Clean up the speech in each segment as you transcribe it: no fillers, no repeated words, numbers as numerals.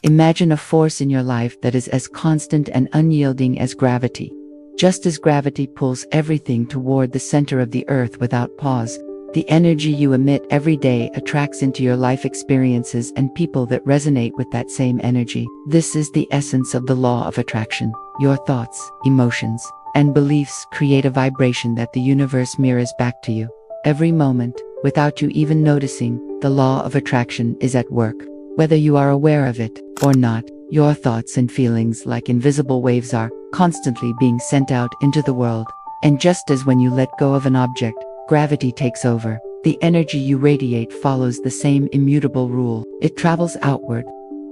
Imagine a force in your life that is as constant and unyielding as gravity. Just as gravity pulls everything toward the center of the earth without pause, the energy you emit every day attracts into your life experiences and people that resonate with that same energy. This is the essence of the law of attraction. Your thoughts, emotions, and beliefs create a vibration that the universe mirrors back to you. Every moment, without you even noticing, the law of attraction is at work. Whether you are aware of it or not, your thoughts and feelings, like invisible waves, are constantly being sent out into the world. And just as when you let go of an object, gravity takes over, the energy you radiate follows the same immutable rule. It travels outward,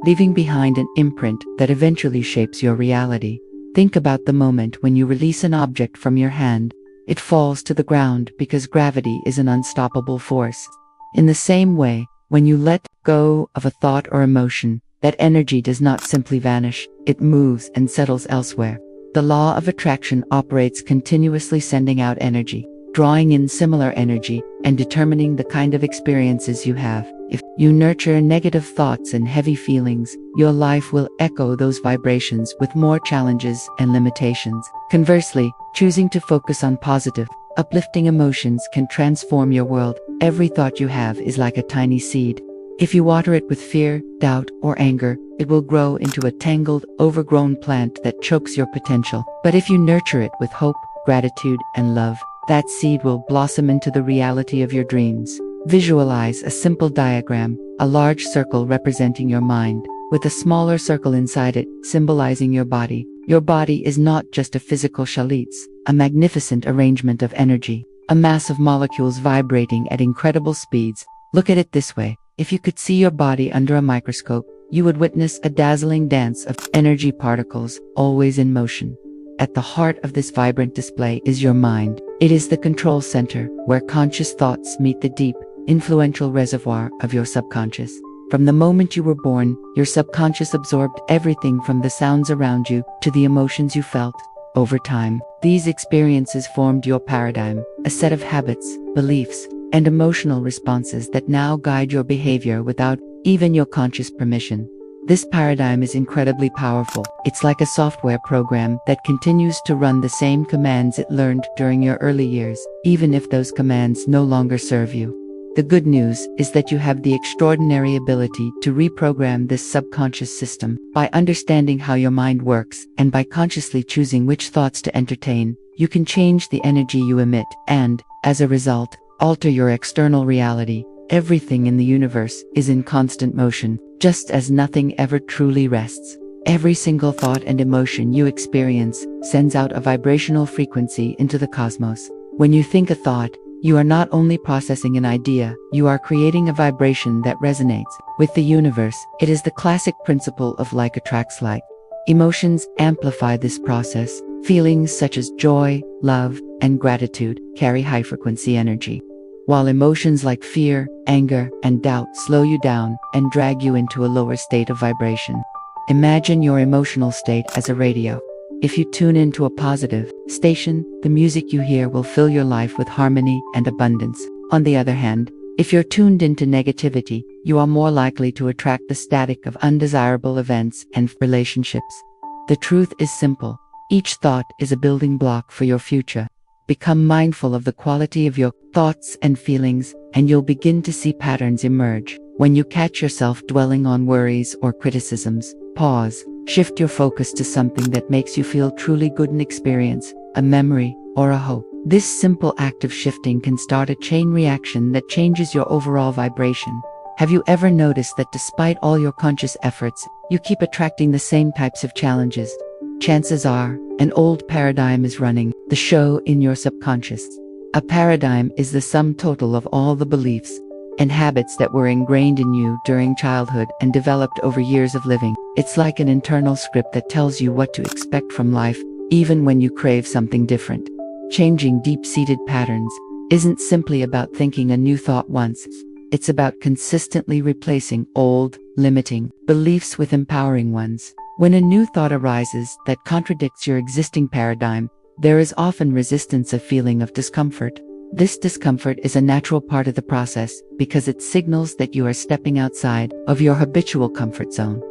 leaving behind an imprint that eventually shapes your reality. Think about the moment when you release an object from your hand. It falls to the ground because gravity is an unstoppable force. In the same way, when you let go of a thought or emotion, that energy does not simply vanish, it moves and settles elsewhere. The law of attraction operates continuously, sending out energy, drawing in similar energy, and determining the kind of experiences you have. If you nurture negative thoughts and heavy feelings, your life will echo those vibrations with more challenges and limitations. Conversely, choosing to focus on positive, uplifting emotions can transform your world. Every thought you have is like a tiny seed. If you water it with fear, doubt, or anger, it will grow into a tangled, overgrown plant that chokes your potential. But if you nurture it with hope, gratitude, and love, that seed will blossom into the reality of your dreams. Visualize a simple diagram, a large circle representing your mind, with a smaller circle inside it, symbolizing your body. Your body is not just a physical chalitz, a magnificent arrangement of energy, a mass of molecules vibrating at incredible speeds. Look at it this way. If you could see your body under a microscope, you would witness a dazzling dance of energy particles, always in motion. At the heart of this vibrant display is your mind. It is the control center, where conscious thoughts meet the deep, influential reservoir of your subconscious. From the moment you were born, your subconscious absorbed everything from the sounds around you to the emotions you felt. Over time, these experiences formed your paradigm, a set of habits, beliefs, and emotional responses that now guide your behavior without even your conscious permission. This paradigm is incredibly powerful. It's like a software program that continues to run the same commands it learned during your early years, even if those commands no longer serve you. The good news is that you have the extraordinary ability to reprogram this subconscious system. By understanding how your mind works, and by consciously choosing which thoughts to entertain, you can change the energy you emit and, as a result, alter your external reality. Everything in the universe is in constant motion, just as nothing ever truly rests. Every single thought and emotion you experience sends out a vibrational frequency into the cosmos. When you think a thought, you are not only processing an idea, you are creating a vibration that resonates with the universe. It is the classic principle of like attracts like. Emotions amplify this process. Feelings such as joy, love, and gratitude carry high-frequency energy, while emotions like fear, anger, and doubt slow you down and drag you into a lower state of vibration. Imagine your emotional state as a radio. If you tune into a positive station, the music you hear will fill your life with harmony and abundance. On the other hand, if you're tuned into negativity, you are more likely to attract the static of undesirable events and relationships. The truth is simple. Each thought is a building block for your future. Become mindful of the quality of your thoughts and feelings, and you'll begin to see patterns emerge. When you catch yourself dwelling on worries or criticisms, pause. Shift your focus to something that makes you feel truly good, an experience, a memory, or a hope. This simple act of shifting can start a chain reaction that changes your overall vibration. Have you ever noticed that despite all your conscious efforts, you keep attracting the same types of challenges? Chances are, an old paradigm is running the show in your subconscious. A paradigm is the sum total of all the beliefs and habits that were ingrained in you during childhood and developed over years of living. It's like an internal script that tells you what to expect from life, even when you crave something different. Changing deep-seated patterns isn't simply about thinking a new thought once. It's about consistently replacing old, limiting beliefs with empowering ones. When a new thought arises that contradicts your existing paradigm, there is often resistance, a feeling of discomfort. This discomfort is a natural part of the process because it signals that you are stepping outside of your habitual comfort zone.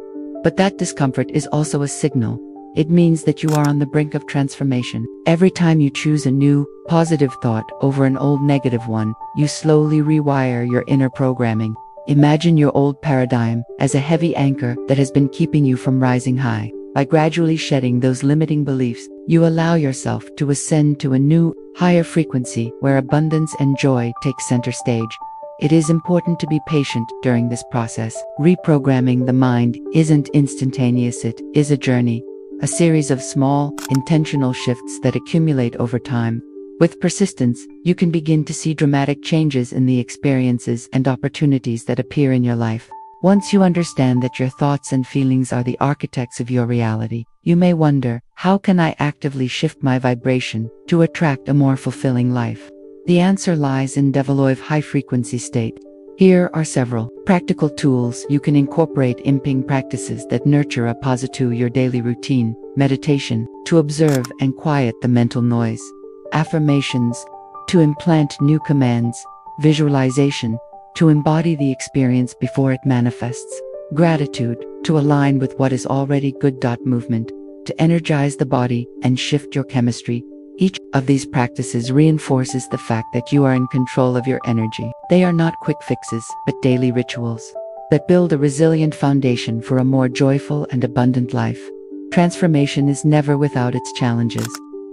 But that discomfort is also a signal. It means that you are on the brink of transformation. Every time you choose a new, positive thought over an old negative one, you slowly rewire your inner programming. Imagine your old paradigm as a heavy anchor that has been keeping you from rising high. By gradually shedding those limiting beliefs, you allow yourself to ascend to a new, higher frequency where abundance and joy take center stage. It is important to be patient during this process. Reprogramming the mind isn't instantaneous, it is a journey, a series of small, intentional shifts that accumulate over time. With persistence, you can begin to see dramatic changes in the experiences and opportunities that appear in your life. Once you understand that your thoughts and feelings are the architects of your reality, you may wonder, how can I actively shift my vibration to attract a more fulfilling life? The answer lies in developing a high-frequency state. Here are several practical tools you can incorporate in practices that nurture a positive your daily routine. Meditation, to observe and quiet the mental noise. Affirmations, to implant new commands. Visualization, to embody the experience before it manifests. Gratitude, to align with what is already good. Movement, to energize the body and shift your chemistry. Each of these practices reinforces the fact that you are in control of your energy. They are not quick fixes, but daily rituals that build a resilient foundation for a more joyful and abundant life. Transformation is never without its challenges.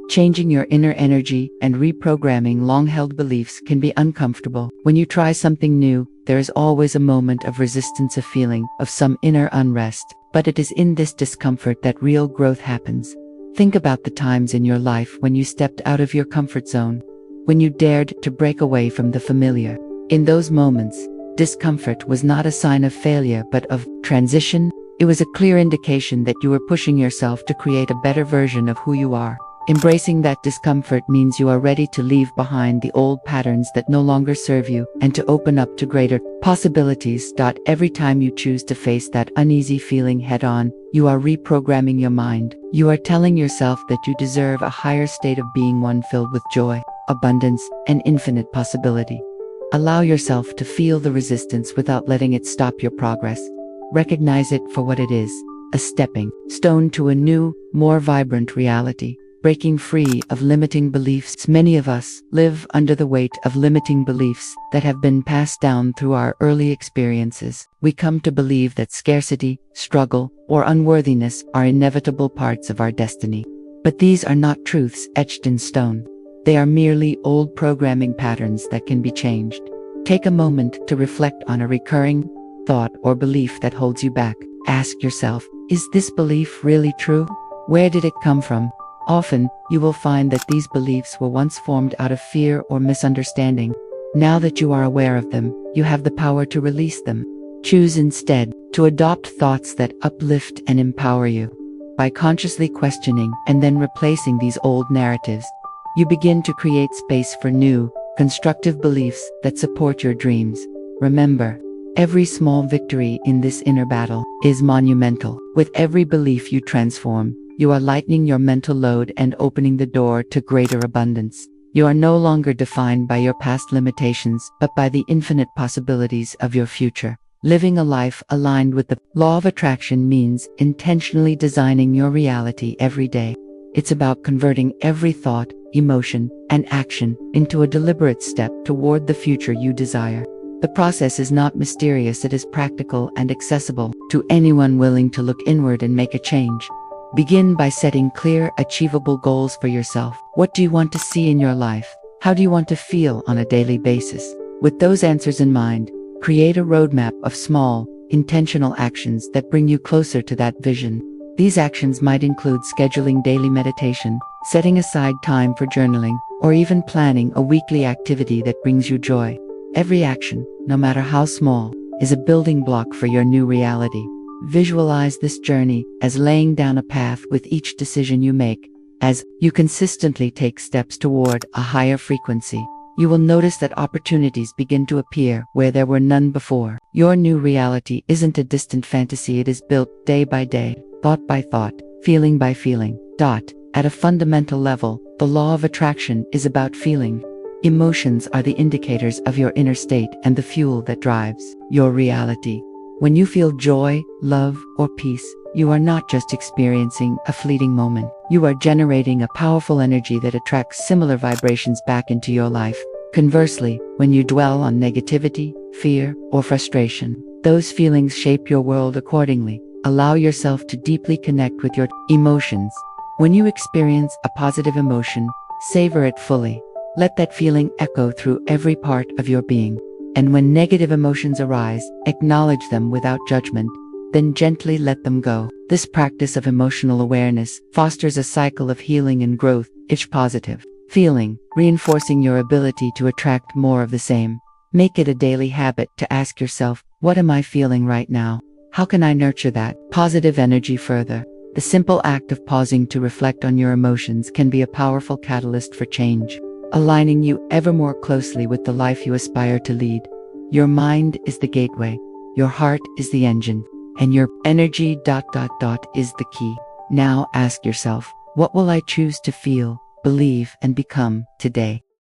Changing your inner energy and reprogramming long-held beliefs can be uncomfortable. When you try something new, there is always a moment of resistance, a feeling of some inner unrest. But it is in this discomfort that real growth happens. Think about the times in your life when you stepped out of your comfort zone, when you dared to break away from the familiar. In those moments, discomfort was not a sign of failure but of transition. It was a clear indication that you were pushing yourself to create a better version of who you are. Embracing that discomfort means you are ready to leave behind the old patterns that no longer serve you and to open up to greater possibilities. Every time you choose to face that uneasy feeling head-on, you are reprogramming your mind. You are telling yourself that you deserve a higher state of being, one filled with joy, abundance, and infinite possibility. Allow yourself to feel the resistance without letting it stop your progress. Recognize it for what it is, a stepping stone to a new, more vibrant reality. Breaking free of limiting beliefs. Many of us live under the weight of limiting beliefs that have been passed down through our early experiences. We come to believe that scarcity, struggle, or unworthiness are inevitable parts of our destiny. But these are not truths etched in stone. They are merely old programming patterns that can be changed. Take a moment to reflect on a recurring thought or belief that holds you back. Ask yourself, is this belief really true? Where did it come from? Often, you will find that these beliefs were once formed out of fear or misunderstanding. Now that you are aware of them, you have the power to release them. Choose instead to adopt thoughts that uplift and empower you. By consciously questioning and then replacing these old narratives, you begin to create space for new, constructive beliefs that support your dreams. Remember, every small victory in this inner battle is monumental. With every belief you transform, you are lightening your mental load and opening the door to greater abundance. You are no longer defined by your past limitations, but by the infinite possibilities of your future. Living a life aligned with the law of attraction means intentionally designing your reality every day. It's about converting every thought, emotion, and action into a deliberate step toward the future you desire. The process is not mysterious, it is practical and accessible to anyone willing to look inward and make a change. Begin by setting clear, achievable goals for yourself. What do you want to see in your life? How do you want to feel on a daily basis? With those answers in mind, create a roadmap of small, intentional actions that bring you closer to that vision. These actions might include scheduling daily meditation, setting aside time for journaling, or even planning a weekly activity that brings you joy. Every action, no matter how small, is a building block for your new reality. Visualize this journey as laying down a path with each decision you make. As you consistently take steps toward a higher frequency, you will notice that opportunities begin to appear where there were none before. Your new reality isn't a distant fantasy, it is built day by day, thought by thought, feeling by feeling. At a fundamental level, the law of attraction is about feeling. Emotions are the indicators of your inner state and the fuel that drives your reality. When you feel joy, love, or peace, you are not just experiencing a fleeting moment. You are generating a powerful energy that attracts similar vibrations back into your life. Conversely, when you dwell on negativity, fear, or frustration, those feelings shape your world accordingly. Allow yourself to deeply connect with your emotions. When you experience a positive emotion, savor it fully. Let that feeling echo through every part of your being. And when negative emotions arise, acknowledge them without judgment, then gently let them go. This practice of emotional awareness fosters a cycle of healing and growth, each positive feeling, reinforcing your ability to attract more of the same. Make it a daily habit to ask yourself, what am I feeling right now? How can I nurture that positive energy further? The simple act of pausing to reflect on your emotions can be a powerful catalyst for change, aligning you ever more closely with the life you aspire to lead. Your mind is the gateway, your heart is the engine, and your energy is the key. Now ask yourself, what will I choose to feel, believe, and become today?